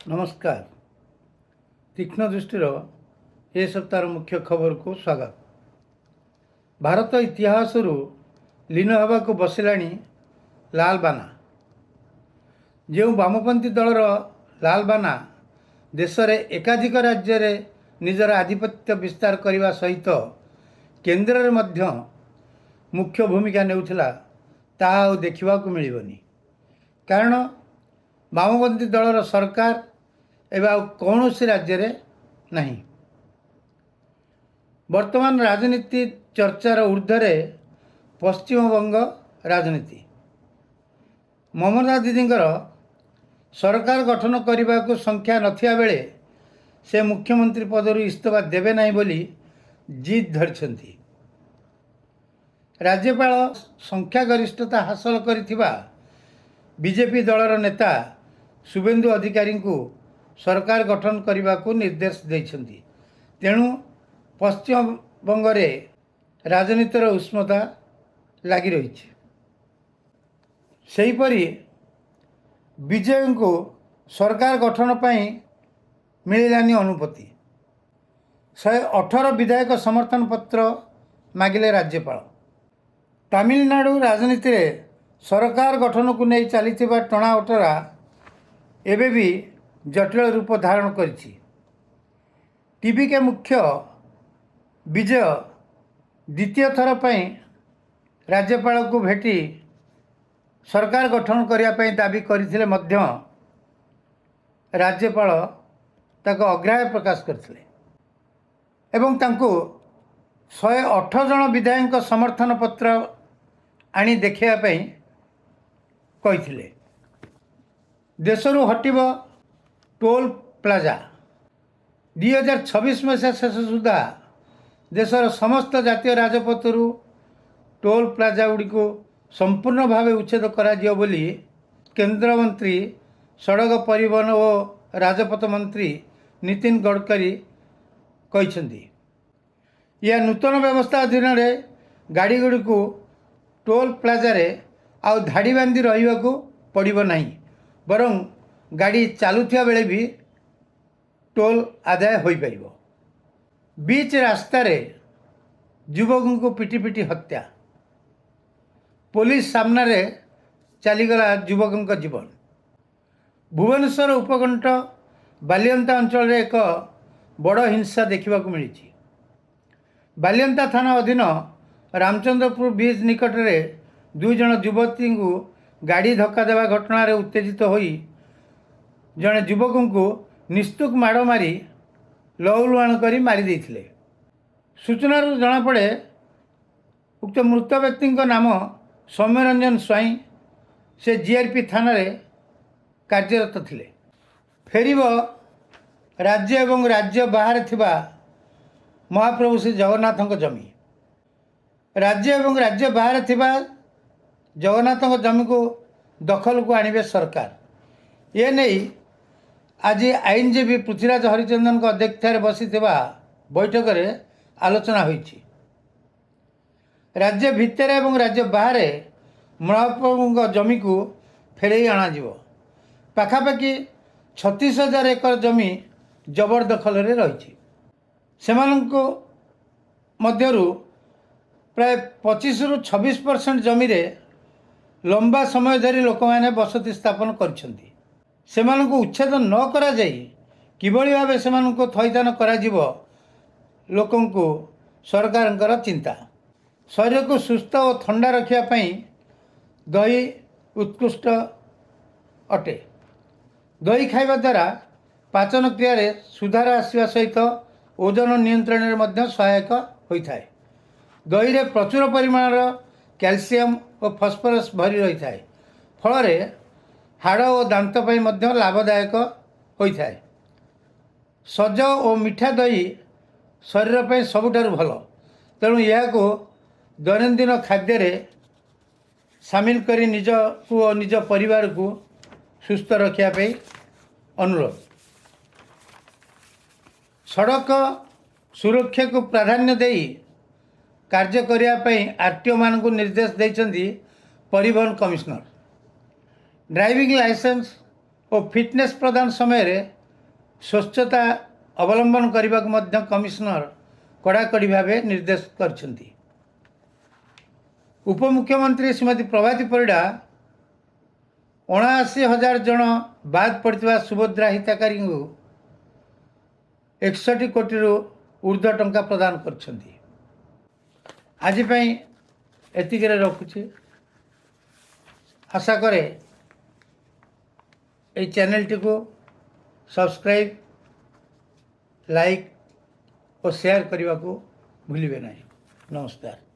नमस्कार। तीक्ष्ण दृष्टिर ए सप्ताह मुख्य खबर को स्वागत। भारत इतिहास लीन होगा को बसिलाणी लाल बाना। जो वामपंथी दलर लाल बाना देश में एकाधिक राज्य रे निजर आधिपत्य विस्तार करने सहित केन्द्र में मुख्य भूमिका नेउथिला ताहा देखा मिलबनी। कारण वामपंथी दलर सरकार एवं कौन सी राज्य रे नहीं। वर्तमान राजनीति चर्चार ऊर्ध्वे पश्चिमबंग राजनीति। ममता दीदींकर सरकार गठन करने को संख्या नथिया बेले से मुख्यमंत्री पदरू इस्तीफा देवे नहीं बोली जिद धरिछंती। राज्यपाल संख्यागरिष्ठता हासिल करिथिबा बीजेपी दलर नेता शुभेन्दु अधिकारी को सरकार गठन करने को निर्देश देइछंती। तेणु पश्चिमबंग रे राजनीतिर उष्णता लगी रही। सेहीपरि विजय को सरकार गठन पर मिलानी अनुमति। 118 विधायक समर्थन पत्र मागिले राज्यपाल। तमिलनाडु राजनीति रे सरकार गठन को नहीं चली टणाओटरा एबे भी जटिल रूप धारण करिछि। टीवी के मुख्य विजय द्वितीय थर पर राज्यपाल को भेटी सरकार गठन करने दाबी करथिले मध्य राज्यपाल ताको अग्राह्य प्रकाश करथिले एवं तांको 108 जन विधायक समर्थन पत्र आनी देखिया कहिथिले। देशरू हटिब टोल प्लाजा। 2026 मसीहा शेष सुधा देशर समस्त जातीय राजपथरू टोल प्लाजा गुड़िक संपूर्ण भाव उच्छेद करा जियो बोली केंद्र मंत्री सड़क परिवहन और राजपथ मंत्री नितिन गडकरी कहिसेंती। यह नूतन व्यवस्था अधीन में गाड़ी गुड़िक टोल प्लाजा रे आउ धाड़ी बांधी रहिबाकू पड़िबो नहीं, बरं गाड़ी चलुथिया बेले भी टोल आदाय होई परिबो। बीच रास्ता रे युवकों को पिटी पिटी हत्या। पुलिस सामना रे चलीगला युवकों का जीवन। भुवनेश्वर उपकंठ बालियंता अंचल एक बड़ हिंसा देखा मिली। बालियंता थाना अधीन रामचंद्रपुर बीच निकट में 2 जन युवती को गाड़ी धक्का देवा घटना रे उत्तेजित होई जड़े युवकों को निस्तुक माड़ मारी लहुलुहाण कर मारी देथिले। सूचना जनापड़े उक्त मृत व्यक्ति नाम सौम्यरंजन स्वाई। से जीआरपी थाना रे कार्यरत थिले। फेरिब राज्य एवं राज्य बाहर थिबा महाप्रभु श्री जगन्नाथ जमी। राज्य एवं राज्य बाहर थिबा जगन्नाथ जमी को दखल को आनिबे सरकार। ये नहीं आज आईनजीवी पृथ्वीराज हरिचंदन को अध्यक्षतार बसी बैठक में आलोचना होईछि। राज्य भितर एवं राज्य बाहर महाप्रभु जमी को फेरई अणाजिवो। पाखापाखि 36,000 एकर जमी जबरदखल रे रही। सेमानंको मध्यरु प्राय 25 रु 26% जमी रे लंबा समय धरी लोक मैंने बसति स्थापन करछंती। सेमानंको उच्छेद न करा जाई किभଳି भावे सेमानंको थैथान करा जिवो लोकं को सरकारंकर चिंता। शरीर को सुस्थ और ठंडा रखिया पई दही उत्कृष्ट अटे। दही खाइबा द्वारा पाचन क्रिया रे सुधार आसवा सहित ओजन नियंत्रण में मध्य सहायक होता है। दही रे प्रचुर परिमाण कैल्शियम और फॉस्फोरस भरी रही है। फल हाड़ और दांत पर मध्य लाभदायक होता है। सज और मीठा दही शरीर पर सबुठारु भल। तेणु यह दैनंदिन खाद्य रे सामिल करी निज को और निज परिवार को सुस्थ रखापी अनुरोध। सड़क सुरक्षा को प्राधान्य देई कार्य करने आरटीओ मान को निर्देश देइछंती परिवहन कमिश्नर। ड्राइविंग लाइसेंस ଓ ଫିଟନେସ୍ ପ୍ରଦାନ ସମୟରେ ସ୍ୱଚ୍ଛତା ଅବଲମ୍ବନ କରିବାକୁ ମଧ୍ୟ କମିଶନର କଡ଼ାକଡ଼ି ଭାବେ ନିର୍ଦ୍ଦେଶ କରିଛନ୍ତି। ଉପମୁଖ୍ୟମନ୍ତ୍ରୀ ଶ୍ରୀମତୀ ପ୍ରଭାତୀ ପରିଡ଼ା 79,000 ଜଣ ବାଦ୍ ପଡ଼ିଥିବା ସୁଭଦ୍ରା ହିତାଧିକାରୀଙ୍କୁ 61 କୋଟିରୁ ଉର୍ଦ୍ଧ୍ୱ ଟଙ୍କା ପ୍ରଦାନ କରିଛନ୍ତି। ଆଜି ପାଇଁ ଏତିକିରେ ରଖୁଛି। ଆଶା କରେ এই ଚ୍ୟାନେଲଟିକୁ ସବସ୍କ୍ରାଇବ୍, ଲାଇକ୍ ଓ ସେୟାର କରିବାକୁ ଭୁଲିବେ ନାହିଁ। ନମସ୍କାର।